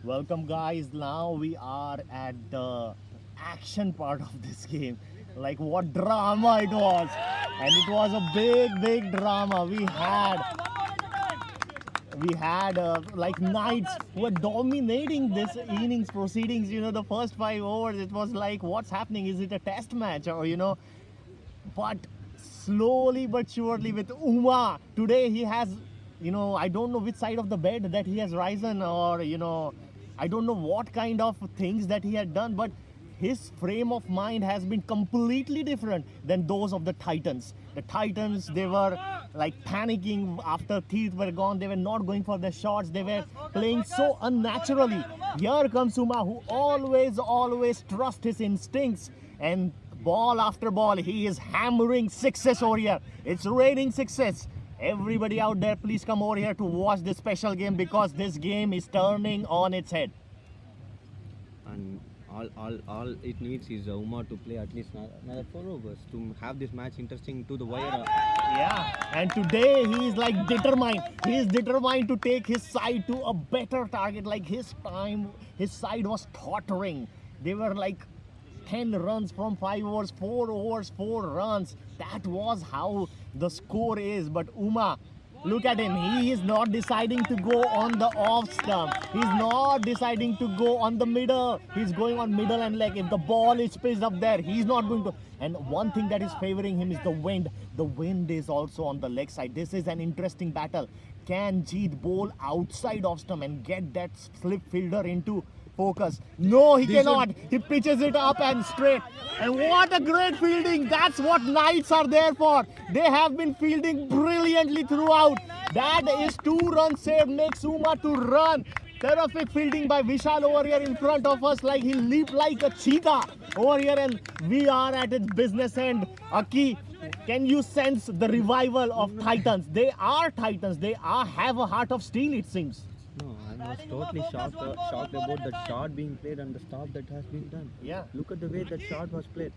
Welcome, guys. Now we are at the action part of this game. Like, what drama it was! And it was a big drama. We had like knights who were dominating this innings proceedings. The first 5 overs, it was like, what's happening? Is it a test match? But slowly but surely with Uma, today he has, I don't know which side of the bed that he has risen, or, I don't know what kind of things that he had done, but his frame of mind has been completely different than those of the Titans. The Titans, they were like panicking after teeth were gone. They were not going for the shots. They were playing so unnaturally. Here comes Uma, who always trusts his instincts, and ball after ball, he is hammering sixes over here. It's raining sixes. Everybody out there, please come over here to watch this special game, because this game is turning on its head. And all it needs is Uma to play at least another 4 overs to have this match interesting to the wire. Yeah, and today he is like determined. He is determined to take his side to a better target. Like his side was tottering. They were like 10 runs from 5 overs, 4 overs, 4 runs. That was how the score is. But Uma, look at him. He is not deciding to go on the off stump. He's not deciding to go on the middle. He's going on middle and leg. If the ball is pitched up there, he's not going to. And one thing that is favoring him is the wind. The wind is also on the leg side. This is an interesting battle. Can Jeet bowl outside off stump and get that slip fielder into focus? No, he cannot. He pitches it up and straight. And what a great fielding. That's what Knights are there for. They have been fielding brilliantly throughout. That is 2 runs saved. Makes Uma to run. Terrific fielding by Vishal over here in front of us. Like he leaped like a cheetah over here, and we are at its business end. Aki, can you sense the revival of Titans? They are Titans. They have a heart of steel, it seems. No, I was totally shocked about the shot being played and the stop that has been done. Yeah. Look at the way that shot was played.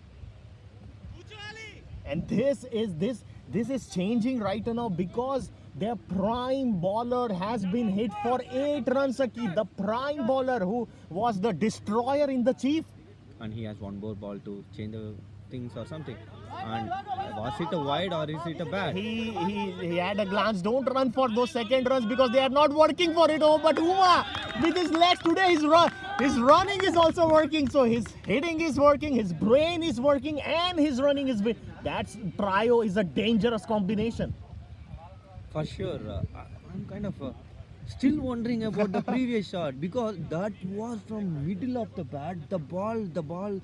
And this is changing right now, because their prime bowler has been hit for 8 runs. The prime bowler who was the destroyer in the chief. And he has one more ball to change the things or something. And was it a wide or is it a bad? He had a glance. Don't run for those second runs, because they are not working for it. Oh, but Uma, with his legs today, his running is also working. So his hitting is working, his brain is working, and his running is. That's trio is a dangerous combination. For sure. I'm kind of still wondering about the previous shot, because that was from middle of the bat. The ball.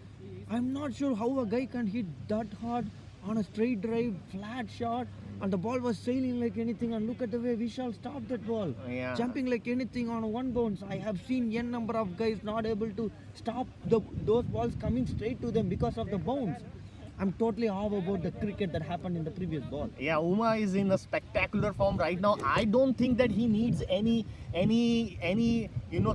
I'm not sure how a guy can hit that hard on a straight drive, flat shot, and the ball was sailing like anything. And look at the way Vishal stopped that ball, jumping like anything on one bounce. I have seen n number of guys not able to stop those balls coming straight to them because of the bounce. I'm totally off about the cricket that happened in the previous ball. Yeah, Uma is in a spectacular form right now. I don't think that he needs any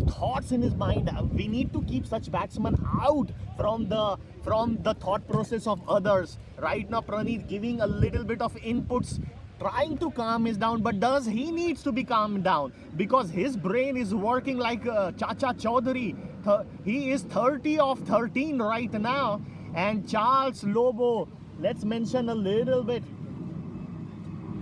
thoughts in his mind. We need to keep such batsmen out from the thought process of others. Right now, Praneeth giving a little bit of inputs, trying to calm him down, but he needs to be calmed down, because his brain is working like Chacha Chaudhary. He is 30 of 13 right now. And Charles Lobo, let's mention a little bit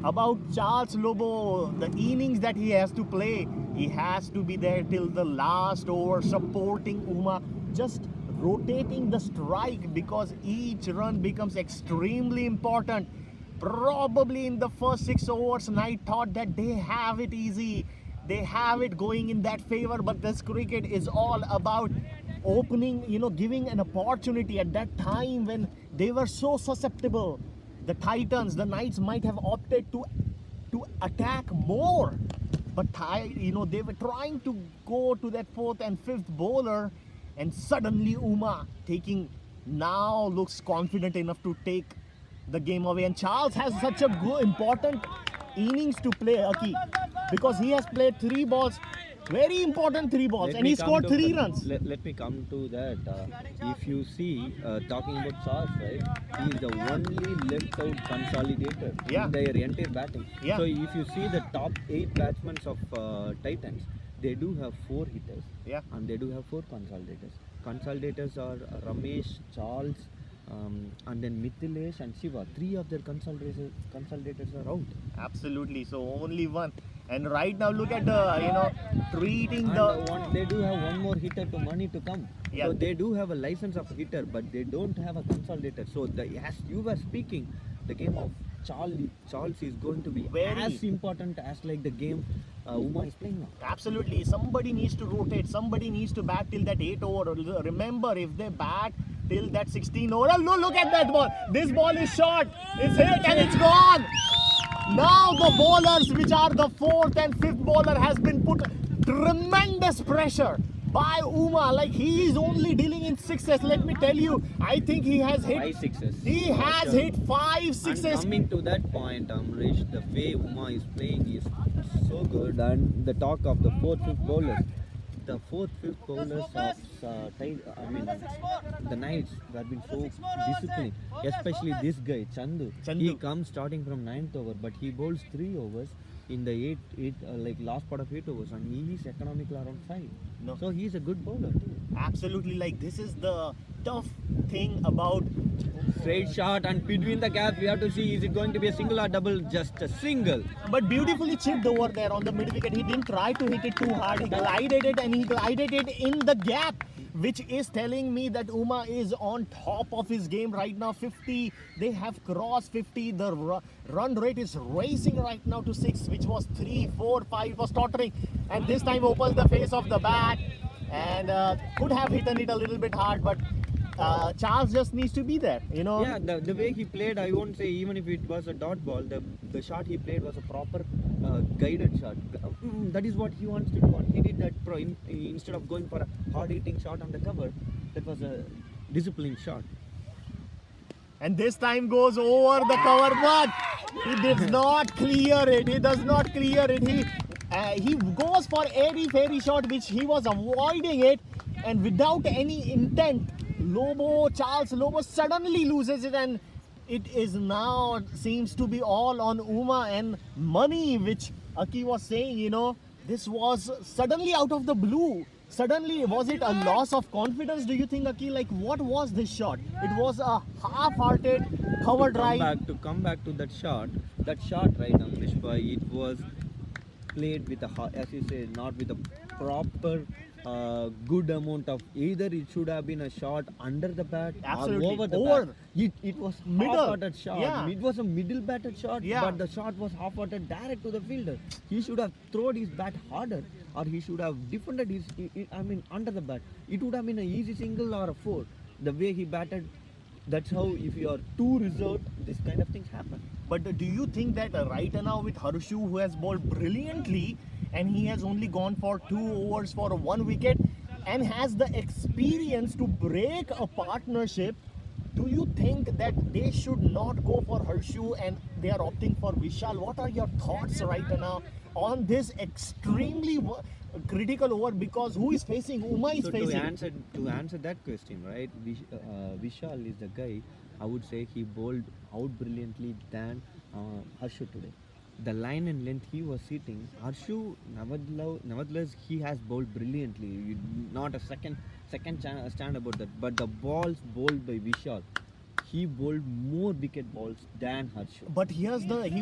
about Charles Lobo, the innings that he has to play. He has to be there till the last over, supporting Uma, just rotating the strike, because each run becomes extremely important. Probably in the first 6 overs, Knight thought that they have it easy. They have it going in that favor, but this cricket is all about opening, giving an opportunity at that time when they were so susceptible. The Titans, the Knights might have opted to attack more, but they were trying to go to that 4th and 5th bowler, and suddenly Uma now looks confident enough to take the game away. And Charles has such a important innings to play, Aki, because he has played 3 balls. Very important 3 balls, and he scored 3 runs. Let me come to that. If you see, talking about Charles, right, he is the only left-out consolidator in their entire batting. Yeah. So if you see the top 8 batsmen of Titans, they do have 4 hitters. Yeah. And they do have 4 consolidators. Consolidators are Ramesh, Charles, and then Mithilesh and Shiva. 3 of their consolidators are out. Absolutely. So only one. And right now, look at the treating And the. they do have one more hitter to money to come. Yeah. So they do have a license of hitter, but they don't have a consolidator. So as you were speaking, the game of Charles is going to be Very. as important as like the game Uma is playing now. Absolutely. Somebody needs to rotate. Somebody needs to bat till that 8 over. Remember, if they bat till that 16 over. Oh, look at that ball. This ball is short. It's hit and it's gone. Now the bowlers, which are the 4th and 5th bowler, has been put tremendous pressure by Uma. Like, he is only dealing in 6s. Let me tell you, I think he has hit 5 sixes. He has hit 5 6s. And coming to that point, Amrish, the way Uma is playing is so good. And the talk of the 4th, 5th bowlers. The 4th, 5th bowlers of the Knights have been so disciplined. Especially this guy, Chandu. He comes starting from 9th over, but he bowls 3 overs in the last part of 8 overs, and he is economical around 5. No. So he is a good bowler too. Absolutely. Like, this is the tough thing about. Straight shot, and between the gap we have to see, is it going to be a single or double? Just a single. But beautifully chipped over there on the mid wicket. He didn't try to hit it too hard. He glided it, and he glided it in the gap, which is telling me that Uma is on top of his game right now. 50. They have crossed 50. The run rate is racing right now to 6, which was 3, 4, 5. Was tottering, and this time opens the face of the bat, and could have hit it a little bit hard, but. Charles just needs to be there, Yeah, the way he played, I won't say even if it was a dot ball, the shot he played was a proper guided shot. That is what he wants to do. And he did that instead of going for a hard hitting shot on the cover. That was a disciplined shot. And this time goes over the cover, but he does not clear it. He does not clear it. He goes for airy fairy shot, which he was avoiding it, and without any intent, Charles Lobo suddenly loses it, and it is now seems to be all on Uma and money, which Aki was saying, this was suddenly out of the blue. Suddenly, was it a loss of confidence, do you think, Aki? Like, what was this shot? It was a half-hearted cover drive. To come back to that shot, right, Amrish bhai, it was played with as you say, not with a proper good amount of, either it should have been a shot under the bat Absolutely. or over the Over. bat. It was Middle. half-hearted shot. Yeah. It was a middle batted shot, Yeah. but the shot was half-hearted direct to the fielder. He should have thrown his bat harder, or he should have defended under the bat. It would have been an easy single or a 4. The way he batted, that's how, if you are too reserved, this kind of things happen. But do you think that right now with Harshu, who has bowled brilliantly, and he has only gone for 2 overs for 1 wicket, and has the experience to break a partnership, do you think that they should not go for Harshu and they are opting for Vishal? What are your thoughts right now on this extremely critical over? Because who is facing? Uma is So facing. to answer that question, right? Vishal is the guy. I would say he bowled out brilliantly than Harshu today. The line and length he was hitting, Harshu, nevertheless, he has bowled brilliantly. Not a second stand about that. But the balls bowled by Vishal, he bowled more wicket balls than Harshu. But he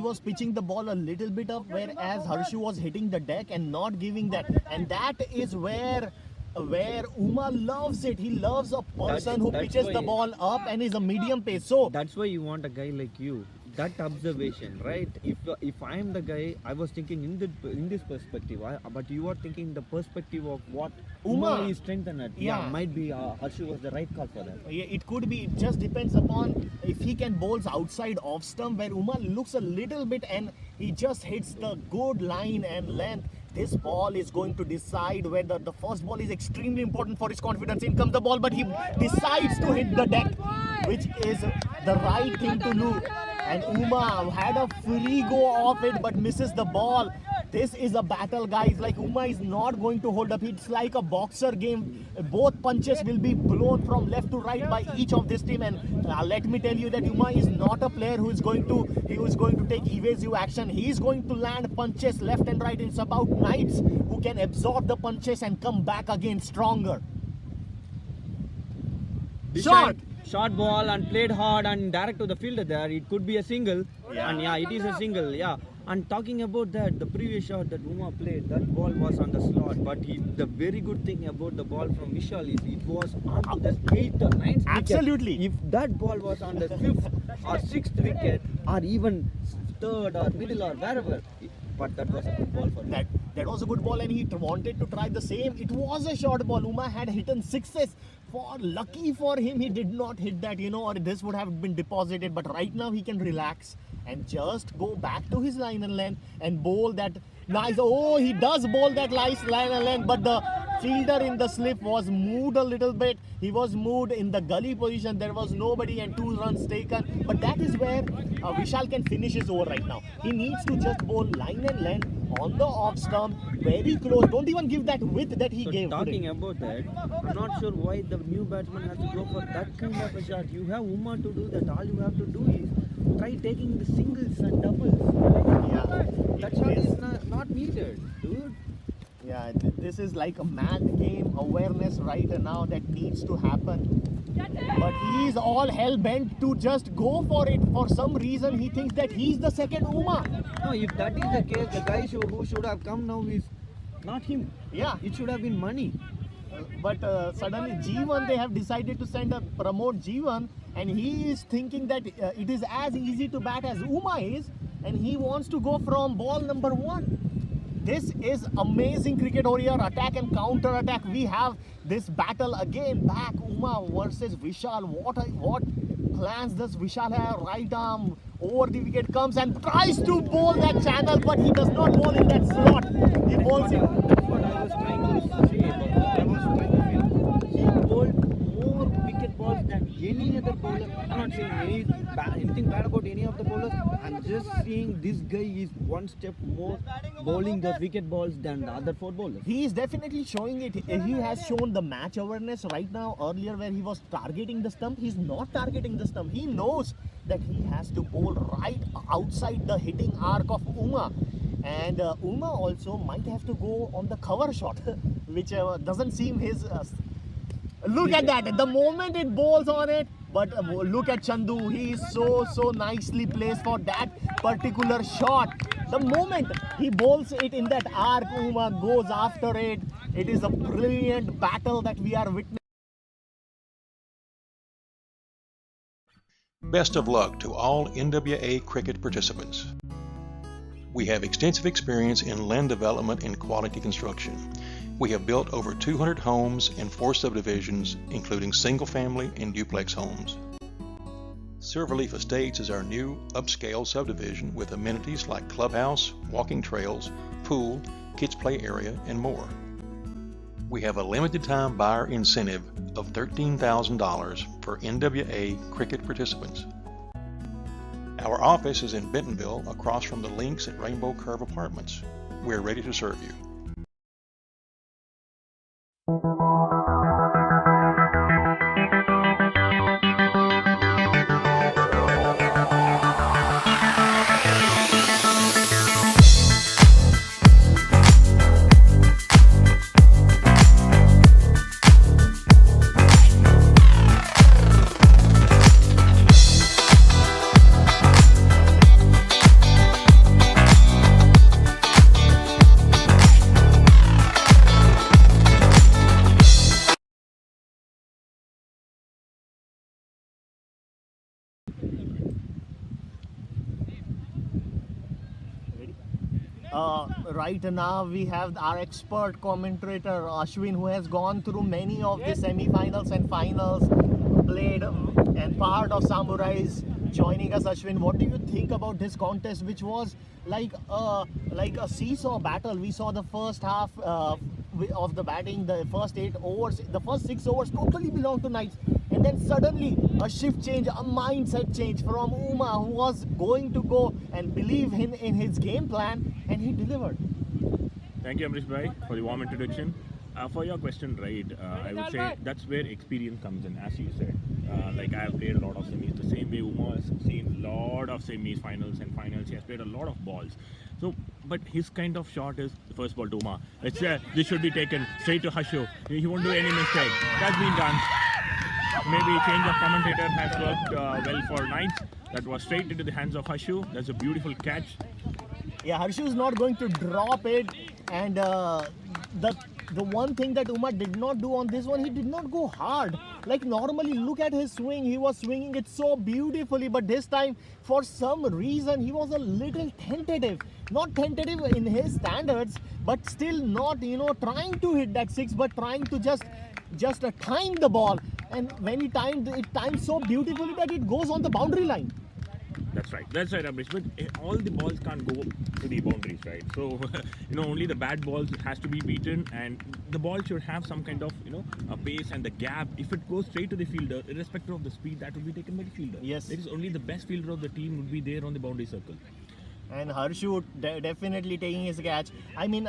was pitching the ball a little bit up, whereas Harshu was hitting the deck and not giving that. And that is where Uma loves it. He loves a person who that's pitches why- the ball up and is a medium pace. So That's why you want a guy like you. That observation, right? If I am the guy, I was thinking in this perspective, but you are thinking the perspective of what Uma is strengthened at. Yeah. Might be Harshu was the right call for that. it could be. It just depends upon if he can bowls outside off stump, where Uma looks a little bit and he just hits the good line and length. This ball is going to decide whether the first ball is extremely important for his confidence. In comes the ball, but he decides to hit the deck, which is the right thing to do. And Uma had a free go off it, but misses the ball. This is a battle, guys. Like, Uma is not going to hold up. It's like a boxer game. Both punches will be blown from left to right by each of this team. And let me tell you that Uma is not a player who is going to take evasive action. He is going to land punches left and right. It's about knights who can absorb the punches and come back again stronger. Short ball and played hard and direct to the fielder there. It could be a single. Yeah. And yeah, it is a single. Yeah. And talking about that, the previous shot that Uma played, that ball was on the slot. But the very good thing about the ball from Vishal is it was onto the 8th or 9th Absolutely. wicket. If that ball was on the 5th or 6th wicket, or even 3rd or middle or wherever, but that was a good ball for him. That was a good ball, and he wanted to try the same. It was a short ball. Uma had hit sixes. Lucky for him, he did not hit that, or this would have been deposited. But right now he can relax and just go back to his line and length and bowl that nice. Oh, he does bowl that nice line and length, but the fielder in the slip was moved a little bit. He was moved in the gully position. There was nobody and 2 runs taken. But that is where Vishal can finish his over right now. He needs to just bowl line and length on the off stump, very close. Don't even give that width that he gave. Talking about that, I'm not sure why the new batsman has to go for that kind of a shot. You have Uma to do that. All you have to do is try taking the singles and doubles. Yeah, that shot is not needed, dude. Yeah, this is like a mad game awareness right now that needs to happen. But he is all hell bent to just go for it. For some reason, he thinks that he's the second Uma. No, if that is the case, the guy who should have come now is not him. Yeah, it should have been Money. But suddenly G1, they have decided to send a promote G1, and he is thinking that it is as easy to bat as Uma is, and he wants to go from ball number 1. This is amazing cricket over here. Attack and counter attack. We have this battle again. Back Uma versus Vishal. What plans does Vishal have? Right arm over the wicket comes and tries to bowl that channel, but he does not bowl in that slot. He bowls it. That's what I was trying to say. He bowled more wicket balls than any other bowler. I'm not saying anything bad about any of the bowlers. I'm just saying this guy is one step more bowling those wicket balls than the other 4 bowlers. He is definitely showing it. He has shown the match awareness right now. Earlier where he was targeting the stump, he's not targeting the stump. He knows that he has to bowl right outside the hitting arc of Uma. And Uma also might have to go on the cover shot, which doesn't seem his... Look at that. The moment it bowls on it, but look at Chandu. He is so nicely placed for that particular shot. The moment he bowls it in that arc, Uma goes after it. It is a brilliant battle that we are witnessing. Best of luck to all NWA cricket participants. We have extensive experience in land development and quality construction. We have built over 200 homes in 4 subdivisions, including single-family and duplex homes. Silverleaf Estates is our new upscale subdivision with amenities like clubhouse, walking trails, pool, kids play area, and more. We have a limited time buyer incentive of $13,000 for NWA cricket participants. Our office is in Bentonville across from the Links at Rainbow Curve Apartments. We're ready to serve you. Right now we have our expert commentator Ashwin, who has gone through many of the semi-finals and finals, played and part of Samurais, joining us. Ashwin, what do you think about this contest, which was like a seesaw battle? We saw the first half of the batting, the first 8 overs, the first 6 overs totally belonged to Knights, and then suddenly a shift change, a mindset change from Uma, who was going to go and believe in his game plan, and he delivered. Thank you, Amrish Bhai, for the warm introduction. For your question, right, I would say that's where experience comes in, as you said. Like I have played a lot of semis, the same way Uma has seen a lot of semis, finals and finals. He has played a lot of balls. So, but his kind of shot is the first ball to Uma. This should be taken straight to Hashu. He won't do any mistake. That's been done. Maybe change of commentator has worked well for Knights. That was straight into the hands of Hashu. That's a beautiful catch. Yeah, Harshu is not going to drop it, and the one thing that Uma did not do on this one, he did not go hard. Like normally, look at his swing. He was swinging it so beautifully, but this time, for some reason, he was a little tentative. Not tentative in his standards, but still not, trying to hit that six, but trying to just time the ball. And when he timed so beautifully that it goes on the boundary line. That's right, Amrish. But all the balls can't go to the boundaries, right? So, only the bad balls has to be beaten, and the ball should have some kind of, a pace and the gap. If it goes straight to the fielder, irrespective of the speed, that will be taken by the fielder. Yes. It is only the best fielder of the team would be there on the boundary circle. And Harshu definitely taking his catch. I mean,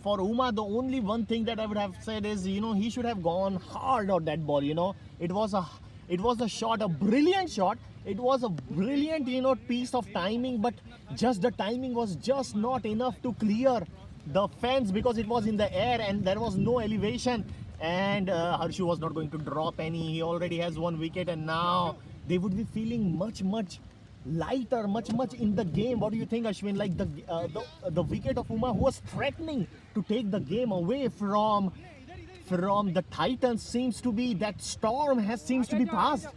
for Uma, the only one thing that I would have said is, he should have gone hard on that ball. It was a shot, a brilliant shot. It was a brilliant, piece of timing, but just the timing was just not enough to clear the fence because it was in the air and there was no elevation. And Harshu was not going to drop any. He already has 1 wicket, and now they would be feeling much lighter, much in the game. What do you think, Ashwin? Like the wicket of Uma, who was threatening to take the game away from the Titans, seems to be that storm seems to be past,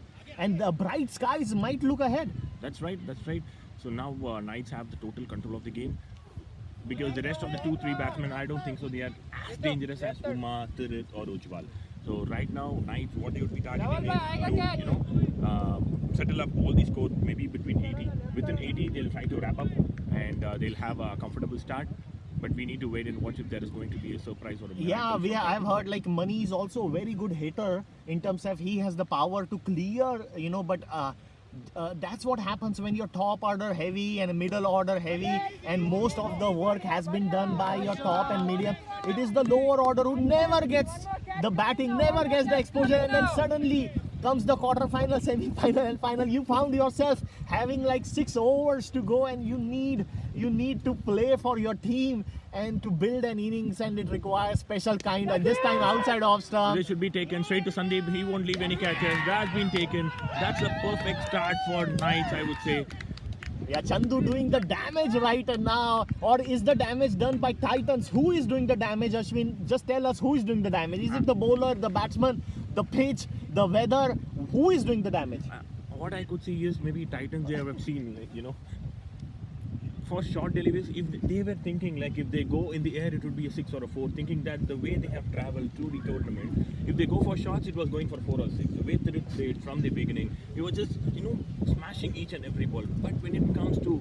and the bright skies might look ahead. That's right. So now Knights have the total control of the game, because the rest of the 2-3 batsmen, I don't think so they are as dangerous as Uma, Tirit or Ujjwal. So right now, Knights, what they would be targeting is to, settle up all the scores maybe between 80. Within 80, they'll try to wrap up, and they'll have a comfortable start. But we need to wait and watch if there is going to be a surprise or a miracle. Yeah, I've heard like Mani is also a very good hitter in terms of he has the power to clear, but that's what happens when you're top order heavy and middle order heavy, and most of the work has been done by your top and medium. It is the lower order who never gets the batting, never gets the exposure, and then suddenly comes the quarterfinal, semi-final and final. You found yourself having like 6 overs to go, and you need to play for your team and to build an innings, and it requires special kind, and this time outside off stump. This should be taken straight to Sandeep. He won't leave any catches. That's been taken. That's a perfect start for Knights, I would say. Yeah, Chandu doing the damage right now, or is the damage done by Titans? Who is doing the damage, Ashwin? Just tell us who is doing the damage. Is it the bowler, the batsman, the pitch, the weather? Who is doing the damage? What I could see is maybe Titans, they have seen, for short deliveries, if they were thinking like if they go in the air, it would be a 6 or a 4, thinking that the way they have traveled through the tournament, if they go for shots, it was going for 4 or 6. The way that it played from the beginning, it was just, smashing each and every ball. But when it comes to,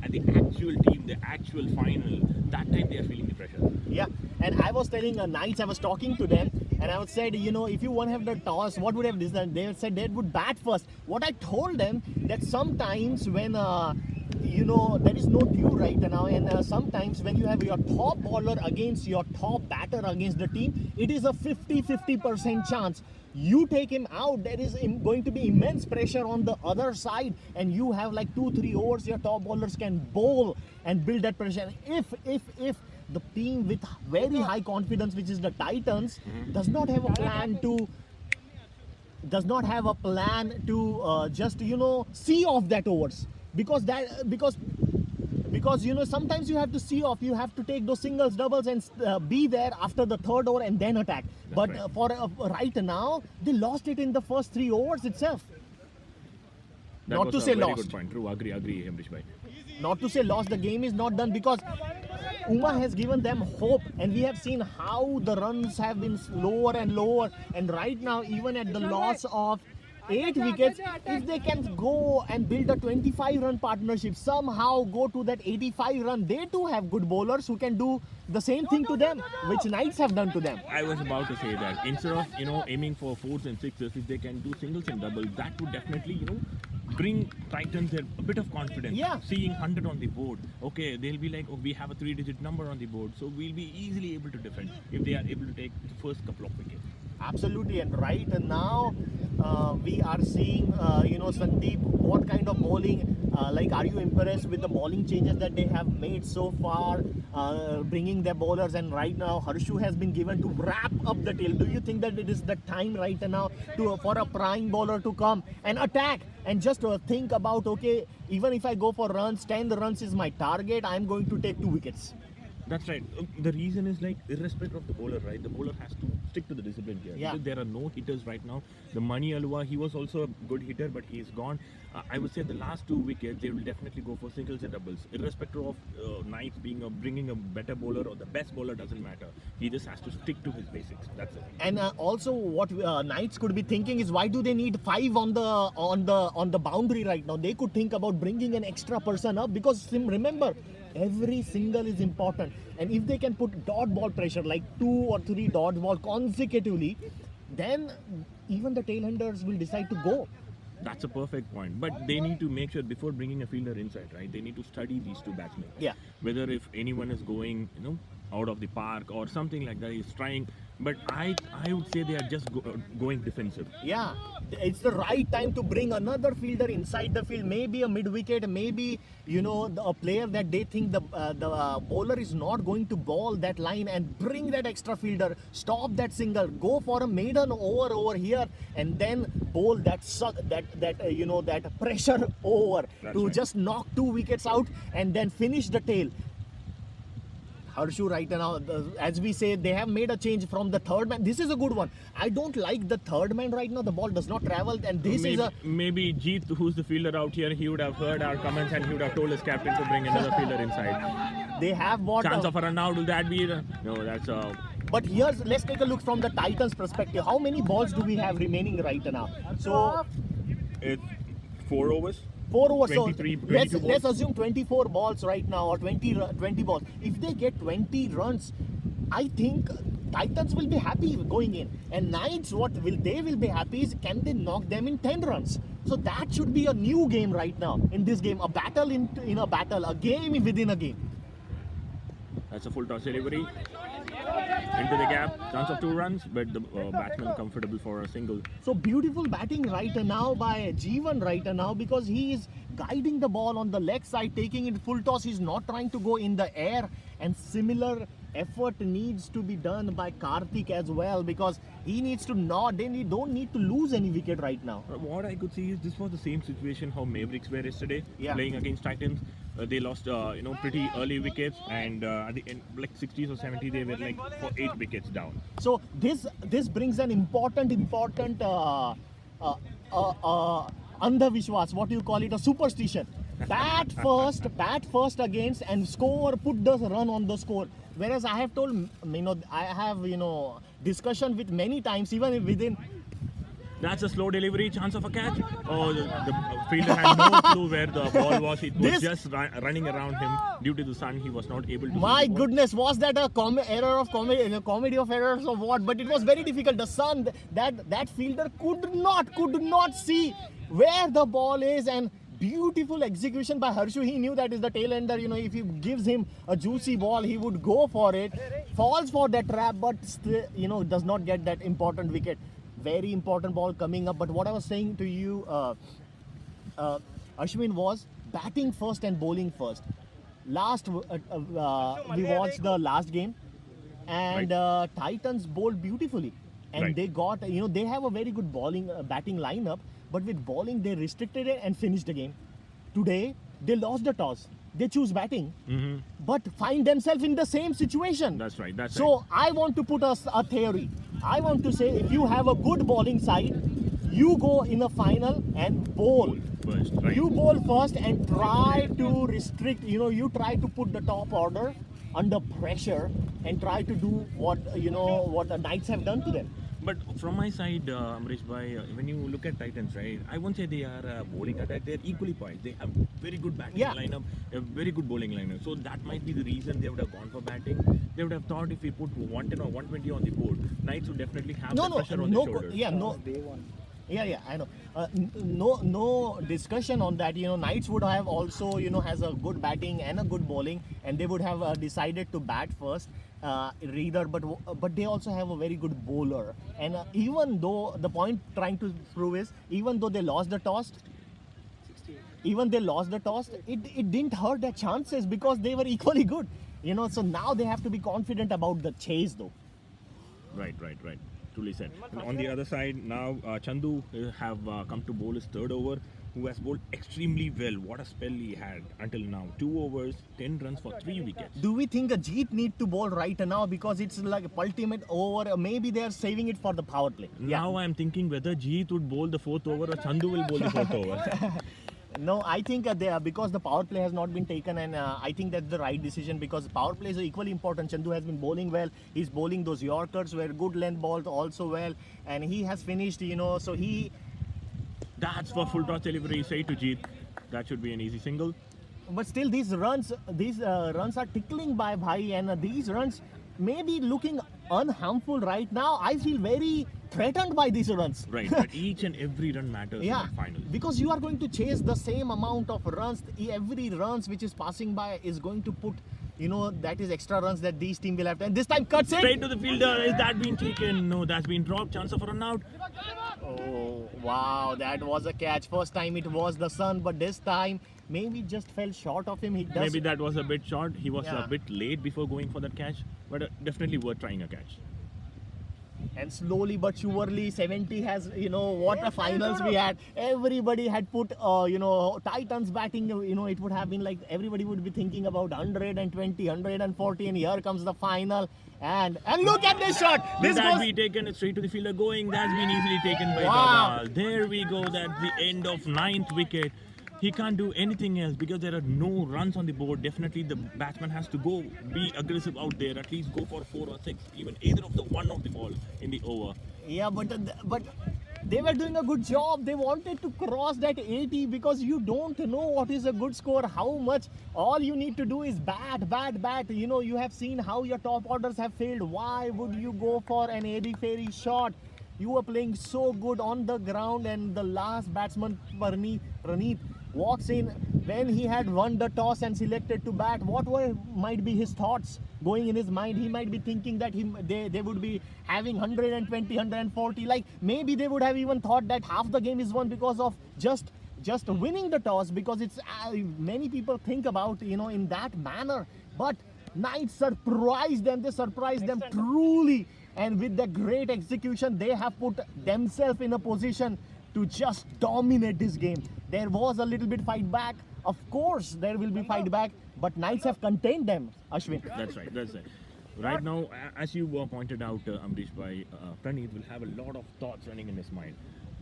at the actual team, the actual final, that time they are feeling the pressure. Yeah, and I was telling Knights, I was talking to them, and I would said, if you won't have the toss, what would have done? They said they would bat first. What I told them, that sometimes when there is no dew right now, and sometimes when you have your top bowler against your top batter against the team, it is a 50-50% chance. You take him out, there is going to be immense pressure on the other side, and you have like 2-3 overs your top bowlers can bowl and build that pressure. If the team with very high confidence, which is the Titans, does not have a plan to just see off that overs, because sometimes you have to see off, you have to take those singles, doubles, and be there after the 3rd over and then attack. But right. For right now, they lost it in the first 3 overs itself. That Not was to a say very lost. good point. True, agree, Amrish bhai. Not to say lost, the game is not done, because Uma has given them hope, and we have seen how the runs have been lower and lower, and right now, even at the loss of 8 wickets, if they can go and build a 25-run partnership, somehow go to that 85 run, they too have good bowlers who can do the same thing to them, which Knights have done to them. I was about to say that instead of aiming for 4s and 6s, if they can do singles and doubles, that would definitely bring Titans a bit of confidence. Yeah. Seeing 100 on the board, okay, they'll be like, oh, we have a 3-digit number on the board, so we'll be easily able to defend if they are able to take the first couple of wickets. Absolutely, and right now we are seeing, Sandeep, what kind of bowling. Are you impressed with the bowling changes that they have made so far, bringing their bowlers? And right now, Harshu has been given to wrap up the tail. Do you think that it is the time right now for a prime bowler to come and attack and just think about, okay, even if I go for runs, 10 runs is my target, I'm going to take 2 wickets? That's right. The reason is like irrespective of the bowler, right? The bowler has to stick to the discipline here. Yeah. Because there are no hitters right now. The Mani Alua, he was also a good hitter, but he's gone. I would say the last 2 wickets, they will definitely go for singles and doubles. Irrespective of Knights bringing a better bowler or the best bowler, doesn't matter. He just has to stick to his basics. That's it. And also, what Knights could be thinking is, why do they need 5 on the boundary right now? They could think about bringing an extra person up, because remember, every single is important, and if they can put dot ball pressure like 2 or 3 dot ball consecutively, then even the tailenders will decide to go. That's a perfect point. But they need to make sure before bringing a fielder inside, right? They need to study these 2 batsmen. Yeah. Whether if anyone is going, out of the park or something like that, he's trying. But I would say they are just going defensive. Yeah, it's the right time to bring another fielder inside the field. Maybe a mid-wicket, maybe a player that they think the bowler is not going to bowl that line, and bring that extra fielder, stop that single, go for a maiden over here, and then bowl that pressure over. That's to right. just knock 2 wickets out and then finish the tail. Harshu right now, as we say, they have made a change from the third man. This is a good one. I don't like the third man right now. The ball does not travel, and this is a... Maybe Jeet, who's the fielder out here, he would have heard our comments and he would have told his captain to bring another fielder inside. They have what... Chance of a run out, will that be... No, that's a... But let's take a look from the Titans' perspective. How many balls do we have remaining right now? So... It's 4 overs. 4 overs. So 22 let's balls. assume 24 balls right now, or 20 balls. If they get 20 runs, I think Titans will be happy going in. And Knights, they will be happy is, can they knock them in 10 runs? So that should be a new game right now in this game. A battle in a battle, a game within a game. That's a full toss delivery. Into the gap, chance of 2 runs, but the batsman comfortable for a single. So beautiful batting right now by Jeevan right now, because he is guiding the ball on the leg side, taking it full toss. He's not trying to go in the air, and similar effort needs to be done by Karthik as well, because he needs to don't need to lose any wicket right now. What I could see is this was the same situation how Mavericks were yesterday, Yeah. playing against Titans. They lost, pretty early wickets, and at the end, like 60s or 70s, they were like for 8 wickets down. So this brings an important andhavishwas, what do you call it, a superstition. Bat first against and score, put the run on the score. Whereas I have told, I have, discussion with many times, even within... That's a slow delivery, chance of a catch. Oh, the fielder had no clue where the ball was. It was just running around him due to the sun. He was not able to. My see the ball. goodness, was that a comedy of errors or what? But it was very difficult. The sun, that fielder could not see where the ball is, and beautiful execution by Harshu. He knew that is the tail ender. If he gives him a juicy ball, he would go for it. Falls for that trap, but still, does not get that important wicket. Very important ball coming up. But what I was saying to you, Ashwin, was batting first and bowling first. We watched the last game, and Titans bowled beautifully, and Right. they got, they have a very good batting lineup, but with bowling they restricted it and finished the game. Today they lost the toss. They choose batting, but find themselves in the same situation. That's right. That's So I want to put a theory. I want to say, if you have a good bowling side, you go in a final and bowl. first, right? You bowl first and try to restrict, you try to put the top order under pressure and try to do what the Knights have done to them. But from my side, Amrish bhai, when you look at Titans, right, I won't say they are bowling attack. They are equally poised. They have very good batting lineup, a very good bowling lineup. So that might be the reason they would have gone for batting. They would have thought if we put 110 or 120 on the board, Knights would definitely have the pressure on the shoulders. Yeah, I know. No discussion on that. Knights would have also, has a good batting and a good bowling, and they would have decided to bat first. Either, but they also have a very good bowler. And even though the point trying to prove is, even though they lost the toss, it didn't hurt their chances because they were equally good. So now they have to be confident about the chase, though. Right. Truly said. And on the other side, now Chandu have come to bowl his third over, who has bowled extremely well. What a spell he had until now. 2 overs, 10 runs for 3 wickets. Do we think Jeet need to bowl right now because it's like a ultimate over? Maybe they are saving it for the power play. Now I'm thinking whether Jeet would bowl the 4th over or Chandu will bowl the 4th over. No, I think because the power play has not been taken, and I think that's the right decision because power plays are equally important. Chandu has been bowling well. He's bowling those Yorkers were good length balls also well, and he has finished. So he. That's for full toss delivery. Say to Jeet, that should be an easy single. But still, these runs are tickling by Bhai, and these runs may be looking unharmful right now. I feel very threatened by these runs. Right, but each and every run matters in the final. Because you are going to chase the same amount of runs. Every runs which is passing by is going to put, that is extra runs that these team will have. And this time cuts in. Straight to the fielder. Is that been taken? No, that's been dropped. Chance of a run out. Oh, wow, that was a catch. First time it was the sun, but this time maybe just fell short of him. Maybe that was a bit short. He was a bit late before going for that catch, but definitely worth trying a catch. And slowly but surely, 70 has, what a finals we had. Everybody had put, Titans batting, it would have been like everybody would be thinking about 120, 140, and here comes the final. And look at this shot. This has been taken straight to the fielder going. That's been easily taken by Gawal. There we go. That's the end of 9th wicket. He can't do anything else because there are no runs on the board. Definitely the batsman has to go be aggressive out there. At least go for 4 or 6, even either of the one of the ball in the over. Yeah, but they were doing a good job. They wanted to cross that 80 because you don't know what is a good score, how much. All you need to do is bat. You have seen how your top orders have failed. Why would you go for an airy-fairy shot? You were playing so good on the ground, and the last batsman, Praneeth, walks in when he had won the toss and selected to bat. What might be his thoughts going in his mind? He might be thinking that they would be having 120, 140. Like maybe they would have even thought that half the game is won because of just winning the toss, because it's many people think about in that manner. But Knights surprised them. They surprised them truly. And with the great execution, they have put themselves in a position to just dominate this game. There was a little bit fight back. Of course, there will be fight back, but Knights have contained them, Ashwin. That's right. Right now, as you pointed out, Amrish bhai, Praneeth will have a lot of thoughts running in his mind.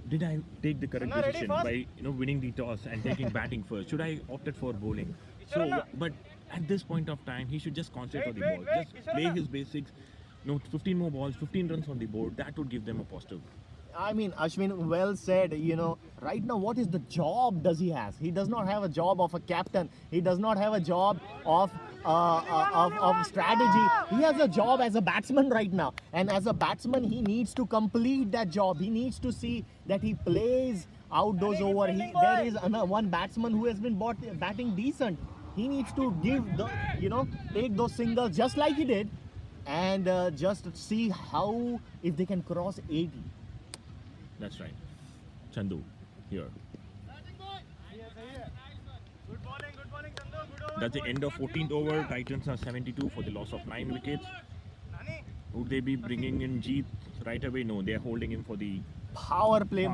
Did I take the correct decision by winning the toss and taking batting first? Should I opted for bowling? So, but at this point of time, he should just concentrate on the ball. Just play his basics. 15 more balls, 15 runs on the board. That would give them a positive. I mean, Ashwin, well said. Right now, what is the job does he has? He does not have a job of a captain. He does not have a job of strategy. He has a job as a batsman right now. And as a batsman, he needs to complete that job. He needs to see that he plays out those over. There is one batsman who has been batting decent. He needs to take those singles just like he did. And just see how if they can cross 80. That's right. Chandu here. That's the end of 14th over. Titans are 72 for the loss of 9 wickets. Would they be bringing in Jeet right away? No, they are holding him for the power play.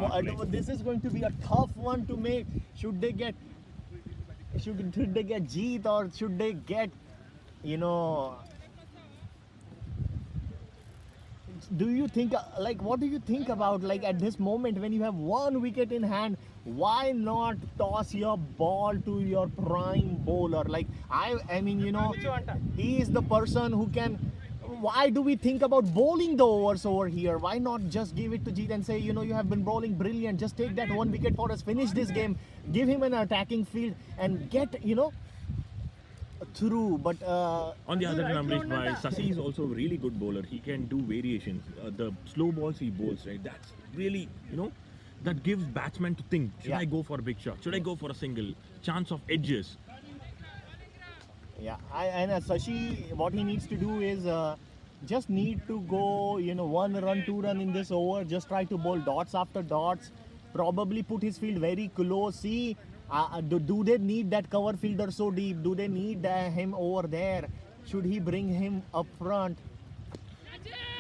This is going to be a tough one to make. Should they get Jeet, or should they get do you think, what do you think about, at this moment when you have 1 wicket in hand, why not toss your ball to your prime bowler? He is the person who can. Why do we think about bowling the overs over here? Why not just give it to Jeet and say, you have been bowling brilliant. Just take that 1 wicket for us, finish this game, give him an attacking field and get, through. But on the other hand, Amrish bhai, Sasi is also a really good bowler. He can do variations. The slow balls he bowls, right? That's really, that gives batsmen to think, should Yeah. I go for a big shot? Should I go for a single? Chance of edges. Yeah, and Sashi, what he needs to do is just need to go, 1 run, 2 run in this over. Just try to bowl dots after dots. Probably put his field very close. See, do they need that cover fielder so deep? Do they need him over there? Should he bring him up front?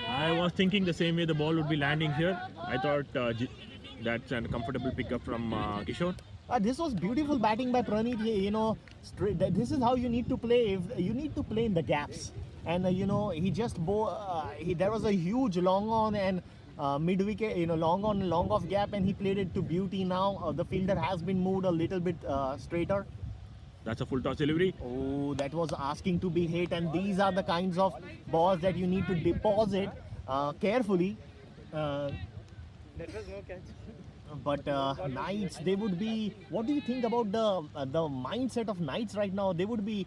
I was thinking the same way the ball would be landing here. I thought that's a comfortable pickup from Kishore. This was beautiful batting by Praneeth. This is how you need to play. You need to play in the gaps. And he just there was a huge long on and mid wicket, long on, long off gap, and he played it to beauty. Now the fielder has been moved a little bit straighter. That's a full toss delivery. Oh, that was asking to be hit, and these are the kinds of balls that you need to deposit carefully. But Knights, they would be. What do you think about the mindset of Knights right now? They would be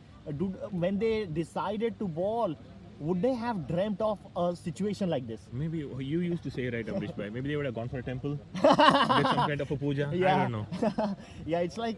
when they decided to ball. Would they have dreamt of a situation like this? Maybe you used to say, right, Amrish bhai, maybe they would have gone for a temple, did some kind of a puja. Yeah. I don't know. Yeah, it's like.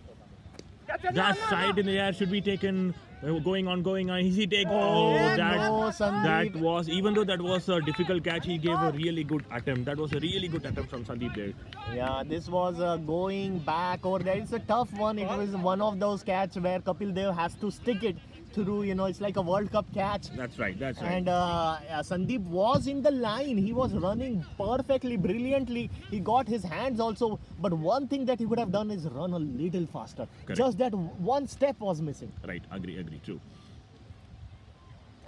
That side in the air should be taken. Going on. Easy take. No, Sandeep. That was, even though that was a difficult catch, he gave a really good attempt. That was a really good attempt from Sandeep there. Yeah, this was going back over there. It's a tough one. It was one of those catch where Kapil Dev has to stick it through. It's like a World Cup catch. That's right. And Sandeep was in the line. He was running perfectly, brilliantly. He got his hands also. But one thing that he would have done is run a little faster. Correct. Just that one step was missing. Right. Agree. True.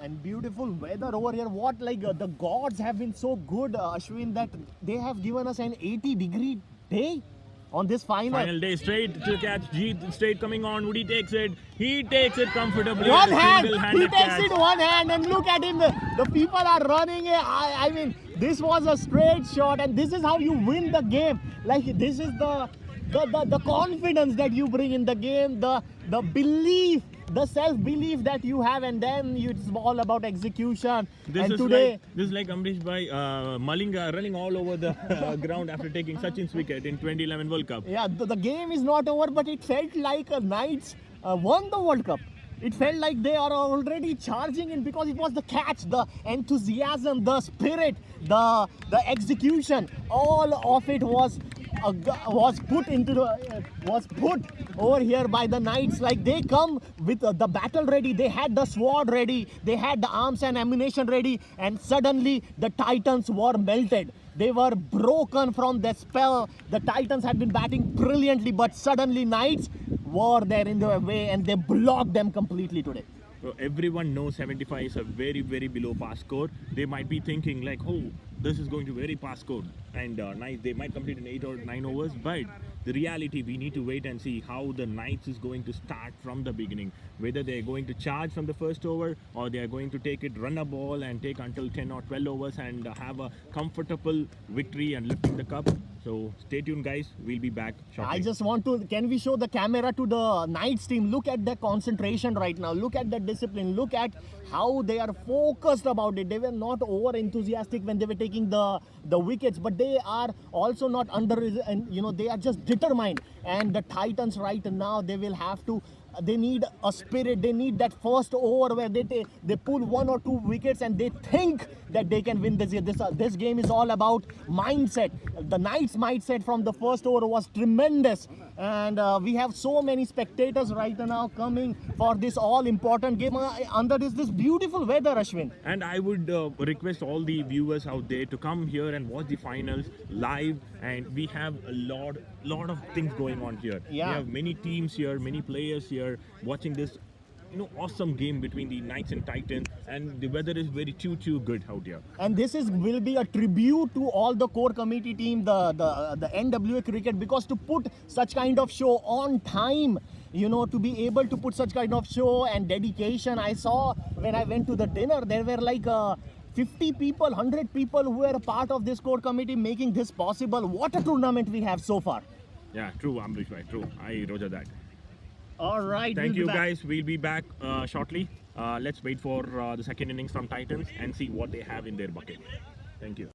And beautiful weather over here. The gods have been so good, Ashwin, that they have given us an 80-degree day on this Final day, straight to catch. Jeet straight coming on. Woody takes it. He takes it comfortably. One hand. He Single-handed takes catch. it one hand, and look at him. The people are running. I mean, this was a straight shot, and this is how you win the game. Like, this is the confidence that you bring in the game, the belief, the self-belief that you have, and then it's all about execution. This is like Amrish bhai, Malinga running all over the ground after taking Sachin's wicket in 2011 World Cup. Yeah, the game is not over, but it felt like Knights won the World Cup. It felt like they are already charging in because it was the catch, the enthusiasm, the spirit, the execution. All of it was put over here by the Knights. Like, they come with the battle ready. They had the sword ready. They had the arms and ammunition ready. And suddenly the Titans were melted. They were broken from the spell. The Titans had been batting brilliantly, but suddenly Knights were there in their way and they blocked them completely today. So everyone knows 75 is a very, very below par score. They might be thinking like, oh, this is going to very pass score. And Knights, they might complete in 8 or 9 overs. But the reality, we need to wait and see how the Knights is going to start from the beginning. Whether they're going to charge from the first over or they are going to take it, run a ball and take until 10 or 12 overs and have a comfortable victory and lifting the cup. So stay tuned, guys. We'll be back shortly. I just want to, can we show the camera to the Knights team? Look at their concentration right now. Look at the discipline. Look at how they are focused about it. They were not over enthusiastic when they were taking the wickets, but they are also not they are just determined. And the Titans right now, they will have to, they need a spirit. They need that first over where they pull 1 or 2 wickets and they think that they can win this. This game is all about mindset. The Knights' mindset from the first over was tremendous. And we have so many spectators right now coming for this all-important game under this beautiful weather, Ashwin. And I would request all the viewers out there to come here and watch the finals live. And we have a lot of things going on here. Yeah. We have many teams here, many players here watching this awesome game between the Knights and Titans, and the weather is very too good out here. And this will be a tribute to all the core committee team, the NWA Cricket, because to put such kind of show on time, to be able to put such kind of show and dedication. I saw when I went to the dinner, there were like 50 people, 100 people who were a part of this core committee making this possible. What a tournament we have so far. Yeah, true, Amrish bhai, true. I roger that. All right. Thank you, guys. We'll be back shortly. Let's wait for the second innings from Titans and see what they have in their bucket. Thank you.